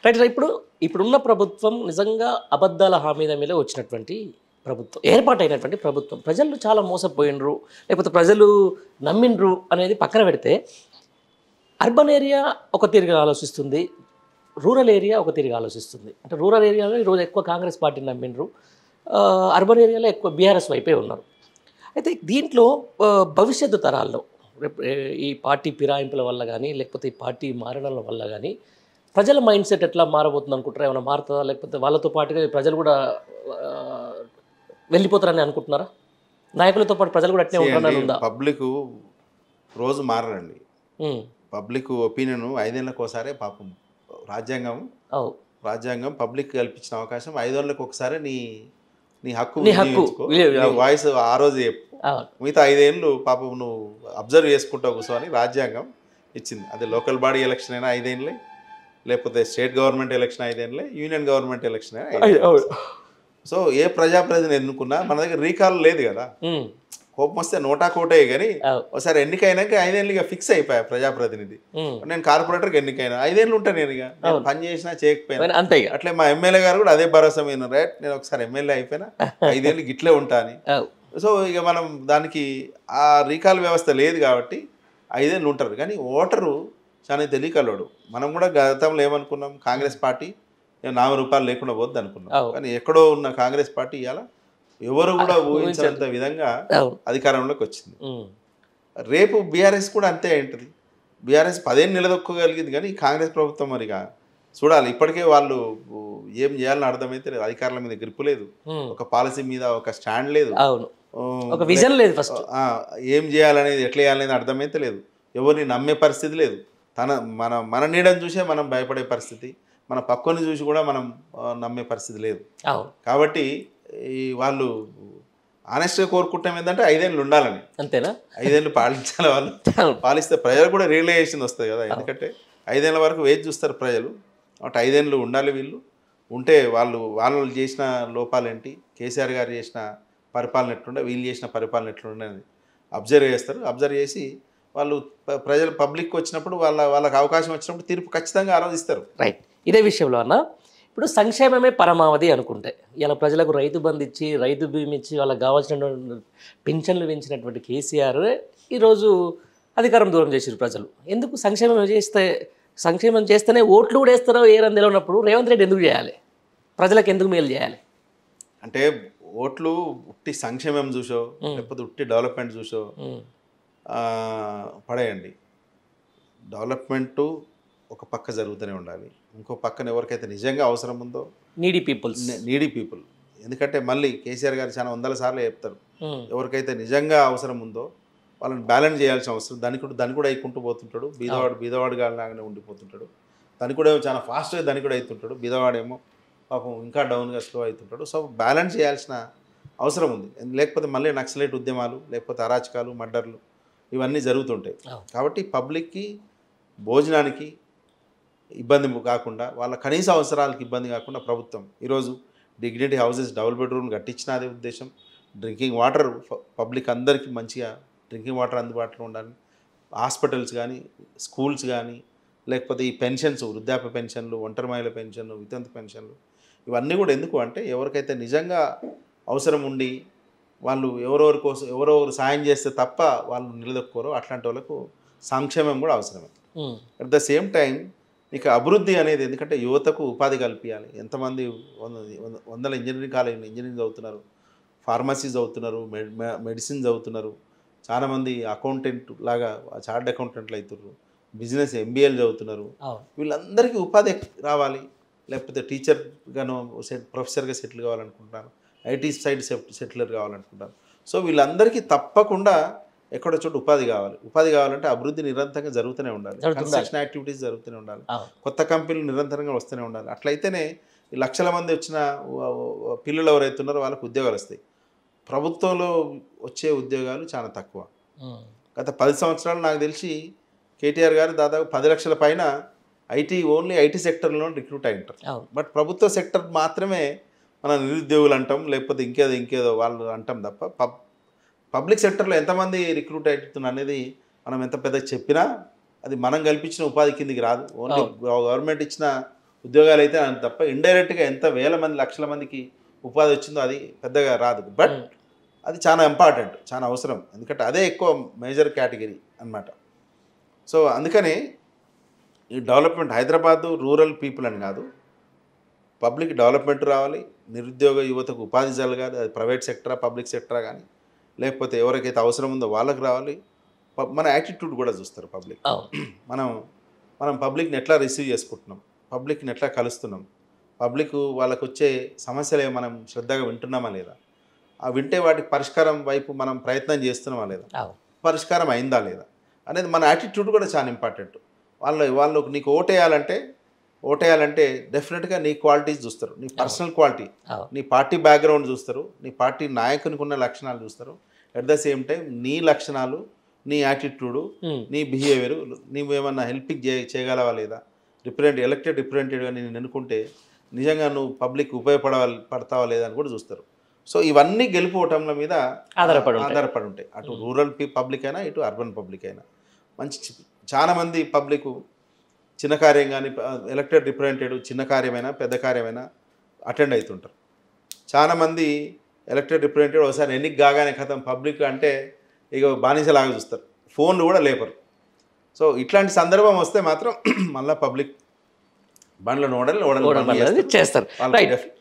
Right. ఇప్పుడున్న ప్రభుత్వం నిజంగా అబద్ధాల హామీల మీద వచ్చినటువంటి ప్రభుత్వం, ఏర్పాటైనటువంటి ప్రభుత్వం. ప్రజలు చాలా మోసపోయినరు, లేకపోతే ప్రజలు నమ్మిండ్రు అనేది పక్కన పెడితే, అర్బన్ ఏరియా ఒక తీరుగా ఆలోచిస్తుంది, రూరల్ ఏరియా ఒక తీరుగా ఆలోచిస్తుంది. అంటే రూరల్ ఏరియాలో ఈరోజు ఎక్కువ కాంగ్రెస్ పార్టీని నమ్మిండ్రు, అర్బన్ ఏరియాలో ఎక్కువ బీఆర్ఎస్ వైపే ఉన్నారు. అయితే దీంట్లో భవిష్యత్తు తరాల్లో రేపు ఈ పార్టీ ఫిరాయింపుల వల్ల కానీ, లేకపోతే ఈ పార్టీ మారడం వల్ల కానీ ప్రజల మైండ్ సెట్ ఎట్లా మారబోతుంది అనుకుంటారా? ఏమైనా మారుతుందా? లేకపోతే వాళ్ళతో పాటుగా ప్రజలు కూడా వెళ్ళిపోతారని అనుకుంటున్నారా? నాయకులతో పాటు ప్రజలు కూడా అట్నే ఉంటారని ఉందా? పబ్లిక్ రోజు మారరండి. పబ్లిక్ ఒపీనియన్ 5 ఏళ్ళకి ఒకసారి పాపం రాజ్యాంగం పబ్లిక్ కల్పించిన అవకాశం 5 ఏళ్ళకి ఒకసారి నీ హక్కు వాయిస్ ఆ రోజు చెప్పు, మిగతా 5 ఏళ్ళు పాపం నువ్వు అబ్జర్వ్ చేసుకుంటావు కూర్చొని రాజ్యాంగం ఇచ్చింది. అది లోకల్ బాడీ ఎలక్షన్ అయినా 5 ఏళ్ళే, లేకపోతే స్టేట్ గవర్నమెంట్ ఎలక్షన్ 5 ఏళ్ళే, యూనియన్ గవర్నమెంట్ ఎలక్షన్ అయినా 5 ఏళ్ళే. సో ఏ ప్రజాప్రతినిధిని ఎన్నుకున్నా మన దగ్గర రీకాల్ లేదు కదా. కోపం వస్తే నోటా కోటే, కానీ ఒకసారి ఎన్నికైనాక 5 ఏళ్ళు ఇక ఫిక్స్ అయిపోయా ప్రజాప్రతినిధి. నేను కార్పొరేటర్కి ఎన్నికైనా 5 ఏళ్ళు ఉంటాను, నేను ఇక పని చేసినా చేయకపోయినా అంతే. అట్లే మా ఎమ్మెల్యే గారు కూడా అదే భరోసా మీద, రైట్ నేను ఒకసారి ఎమ్మెల్యే అయిపోయినా 5 ఏళ్ళు గిట్లే ఉంటా అని. సో ఇక మనం దానికి ఆ రీకాల్ వ్యవస్థ లేదు కాబట్టి 5 ఏళ్ళు ఉంటారు. కానీ ఓటరు చాలా తెలియకలోడు. మనం కూడా గతంలో ఏమనుకున్నాం, కాంగ్రెస్ పార్టీ ₹4 లేకుండా పోద్ది అనుకున్నాం. కానీ ఎక్కడో ఉన్న కాంగ్రెస్ పార్టీ ఇవాళ ఎవరు కూడా ఊహించినంత విధంగా అధికారంలోకి వచ్చింది. రేపు బీఆర్ఎస్ కూడా అంతే ఉంటుంది. బీఆర్ఎస్ 10 ఏళ్ళు నిలదొక్కగలిగింది, కానీ కాంగ్రెస్ ప్రభుత్వం మరిగా చూడాలి. ఇప్పటికే వాళ్ళు ఏం చేయాలని అర్థమైతే లేదు. అధికారుల మీద గ్రిప్ లేదు, ఒక పాలసీ మీద ఒక స్టాండ్ లేదు, ఒక విజన్ లేదు. ఫస్ట్ ఏం చేయాలనేది ఎట్లా చేయాలనేది అర్థమైతే లేదు. ఎవరిని నమ్మే పరిస్థితి లేదు. మన నీడని చూసే మనం భయపడే పరిస్థితి, మన పక్కని చూసి కూడా మనం నమ్మే పరిస్థితి లేదు. కాబట్టి వాళ్ళు ఆనెస్ట్గా కోరుకుంటాం ఏంటంటే 5 ఏళ్ళు ఉండాలని. అంతేనా? 5 ఏళ్ళు పాలించాలి. వాళ్ళు పాలిస్తే ప్రజలు కూడా రియలైజేషన్ వస్తుంది కదా. ఎందుకంటే 5 ఏళ్ళ వరకు వేచి చూస్తారు ప్రజలు. కాబట్టి 5 ఏళ్ళు ఉండాలి. వీళ్ళు ఉంటే వాళ్ళు చేసిన లోపాలేంటి, కేసీఆర్ గారు చేసిన పరిపాలన ఎట్లుండే, వీళ్ళు చేసిన పరిపాలన ఎట్లుండే అని అబ్జర్వ్ చేస్తారు. అబ్జర్వ్ చేసి వాళ్ళు ప్రజలు పబ్లిక్ వచ్చినప్పుడు వాళ్ళకి అవకాశం వచ్చినప్పుడు తీర్పు ఖచ్చితంగా ఆలోచిస్తారు. రైట్. ఇదే విషయంలో అన్న, ఇప్పుడు సంక్షేమమే పరమావధి అనుకుంటే, ఇలా ప్రజలకు రైతు బంధు ఇచ్చి, రైతు బీమా ఇచ్చి, వాళ్ళకి కావాల్సిన పింఛన్లు పెంచినటువంటి కేసీఆర్ ఈరోజు అధికారం దూరం చేసారు ప్రజలు. ఎందుకు సంక్షేమం చేస్తేనే ఓట్లు కూడా వేస్తారో ఏరందేలో ఉన్నప్పుడు రేవంత్ రెడ్డి ఎందుకు చేయాలి? ప్రజలకు ఎందుకు మేలు చేయాలి? అంటే ఓట్లు ఉట్టి సంక్షేమం చూసో, లేకపోతే ఉట్టి డెవలప్మెంట్ చూసో పడేయండి. డెవలప్మెంటు ఒక పక్క జరుగుతూనే ఉండాలి, ఇంకో పక్కన ఎవరికైతే నిజంగా అవసరం ఉందో నీడీ పీపుల్. ఎందుకంటే మళ్ళీ కేసీఆర్ గారు చాలా 100 సార్లు చెప్తారు, ఎవరికైతే నిజంగా అవసరం ఉందో వాళ్ళని బ్యాలెన్స్ చేయాల్సిన అవసరం. దాన్ని కూడా అయికుంటూ పోతుంటాడు. బీదవాడు లాగానే ఉండిపోతుంటాడు. దాన్ని కూడా చాలా ఫాస్ట్గా దాన్ని కూడా అవుతుంటాడు. బీదవాడేమో పాపం ఇంకా డౌన్గా స్లో అవుతుంటాడు. సో బ్యాలెన్స్ చేయాల్సిన అవసరం ఉంది. లేకపోతే మళ్ళీ నక్సలైట్ ఉద్యమాలు, లేకపోతే అరాచకాలు, మర్డర్లు ఇవన్నీ జరుగుతుంటాయి. కాబట్టి పబ్లిక్కి భోజనానికి ఇబ్బంది కాకుండా, వాళ్ళ కనీస అవసరాలకు ఇబ్బంది కాకుండా ప్రభుత్వం ఈరోజు డిగ్నిటీ హౌసెస్ డబుల్ బెడ్రూమ్ కట్టించిన అదే ఉద్దేశం. డ్రింకింగ్ వాటర్ పబ్లిక్ అందరికీ మంచిగా డ్రింకింగ్ వాటర్ అందుబాటులో ఉండాలి. హాస్పిటల్స్ కానీ, స్కూల్స్ కానీ, లేకపోతే ఈ పెన్షన్స్, వృద్ధాప్య పెన్షన్లు, ఒంటరి మహిళల పెన్షన్లు, వితంతు పెన్షన్లు, ఇవన్నీ కూడా ఎందుకు అంటే ఎవరికైతే నిజంగా అవసరం ఉండి వాళ్ళు ఎవరెవరు సాయం చేస్తే తప్ప వాళ్ళు నిలదొక్కోరో అట్లాంటి వాళ్ళకు సంక్షేమం కూడా అవసరమే. అట్ ద సేమ్ టైం ఇక అభివృద్ధి అనేది, ఎందుకంటే యువతకు ఉపాధి కల్పించాలి. ఎంతమంది వందల ఇంజనీరింగ్ కాలేజీలు ఇంజనీరింగ్ చదువుతున్నారు, ఫార్మసీ చదువుతున్నారు, మెడిసిన్ చదువుతున్నారు, చాలామంది అకౌంటెంట్ లాగా చార్టెడ్ అకౌంటెంట్లు అవుతున్నారు, బిజినెస్ ఎంబీఏలు చదువుతున్నారు. వీళ్ళందరికీ ఉపాధి రావాలి. లేకపోతే టీచర్గాను ప్రొఫెసర్గా సెటిల్ కావాలనుకుంటున్నారు, ఐటీ సైడ్ సెటిలర్ కావాలనుకుంటారు. సో వీళ్ళందరికీ తప్పకుండా ఎక్కడో చోట ఉపాధి కావాలంటే అభివృద్ధి నిరంతరంగా జరుగుతూనే ఉండాలి. కన్స్ట్రక్షన్ యాక్టివిటీస్ జరుగుతూనే ఉండాలి. కొత్త కంపెనీలు నిరంతరంగా వస్తూనే ఉండాలి. అట్లయితేనే ఈ లక్షల మంది వచ్చిన పిల్లలు ఎవరైతే ఉన్నారో వాళ్ళకు ఉద్యోగాలు వస్తాయి. ప్రభుత్వంలో వచ్చే ఉద్యోగాలు చాలా తక్కువ. గత 10 సంవత్సరాలు నాకు తెలిసి కేటీఆర్ గారు దాదాపు 10 లక్షల పైన ఓన్లీ ఐటీ సెక్టర్లో రిక్రూట్ అయి ఉంటారు. బట్ ప్రభుత్వ సెక్టర్ మాత్రమే మన నిరుద్యోగులు అంటాం, లేకపోతే ఇంకేదో వాళ్ళు అంటాం తప్ప పబ్లిక్ సెక్టర్లో ఎంతమంది రిక్రూట్ అవుతున్నారు అనేది మనం ఎంత పెద్ద చెప్పినా అది మనం కల్పించిన ఉపాధి కిందికి రాదు. ఓన్లీ గవర్నమెంట్ ఇచ్చిన ఉద్యోగాలు అయితే అని తప్ప ఇండైరెక్ట్గా ఎంత వేల మంది లక్షల మందికి ఉపాధి వచ్చిందో అది పెద్దగా రాదు. బట్ అది చాలా ఇంపార్టెంట్, చాలా అవసరం. ఎందుకంటే అదే ఎక్కువ మేజర్ కేటగిరీ అన్నమాట. సో అందుకని ఈ డెవలప్మెంట్ హైదరాబాదు రూరల్ పీపుల్ అని కాదు, పబ్లిక్ డెవలప్మెంట్ రావాలి, నిరుద్యోగ యువతకు ఉపాధి జరగాలి. అది ప్రైవేట్ సెక్టరా పబ్లిక్ సెక్టరా కానీ, లేకపోతే ఎవరికైతే అవసరం ఉందో వాళ్ళకి రావాలి. మన యాటిట్యూడ్ కూడా చూస్తారు పబ్లిక్. మనం పబ్లిక్ని ఎట్లా రిసీవ్ చేసుకుంటున్నాం, పబ్లిక్ని ఎట్లా కలుస్తున్నాం, పబ్లిక్ వాళ్ళకు వచ్చే సమస్యలే మనం శ్రద్ధగా వింటున్నామా లేదా, ఆ వింటే వాటికి పరిష్కారం వైపు మనం ప్రయత్నం చేస్తున్నామా లేదా, పరిష్కారం అయిందా లేదా అనేది మన యాటిట్యూడ్ కూడా చాలా ఇంపార్టెంట్. వాళ్ళు నీకు ఓటేయాలంటే డెఫినెట్గా నీ క్వాలిటీస్ చూస్తారు, నీ పర్సనల్ క్వాలిటీ, నీ పార్టీ బ్యాక్గ్రౌండ్ చూస్తారు, నీ పార్టీ నాయకునికి ఉన్న లక్షణాలు చూస్తారు. అట్ ద సేమ్ టైం నీ లక్షణాలు, నీ యాటిట్యూడు, నీ బిహేవియర్, నువ్వేమన్నా హెల్పింగ్ చేయగలవా లేదా, ఎలక్టెడ్ రిప్రజెంటేటివ్గా నేను ఎన్నుకుంటే నిజంగా నువ్వు పబ్లిక్ పడతావా లేదా అని కూడా చూస్తారు. సో ఇవన్నీ గెలుపోవటంల మీద ఆధారపడి ఉంటాయి. అటు రూరల్ పబ్లిక్ అయినా ఇటు అర్బన్ పబ్లిక్ అయినా. చాలామంది పబ్లిక్ చిన్న కార్యం కానీ ఎలక్టెడ్ రిప్రజెంటేటివ్ చిన్న కార్యమైనా పెద్ద కార్యమైనా అటెండ్ అవుతుంటారు. చాలామంది ఎలక్టెడ్ రిప్రజెంటేటివ్ ఒకసారి ఎన్నిక కాగానే కథం పబ్లిక్ అంటే ఇక బానిసలాగా చూస్తారు, ఫోన్లు కూడా లేపరు. సో ఇట్లాంటి సందర్భం వస్తే మాత్రం మళ్ళీ పబ్లిక్ బండ్లను ఓడలు చేస్తారు.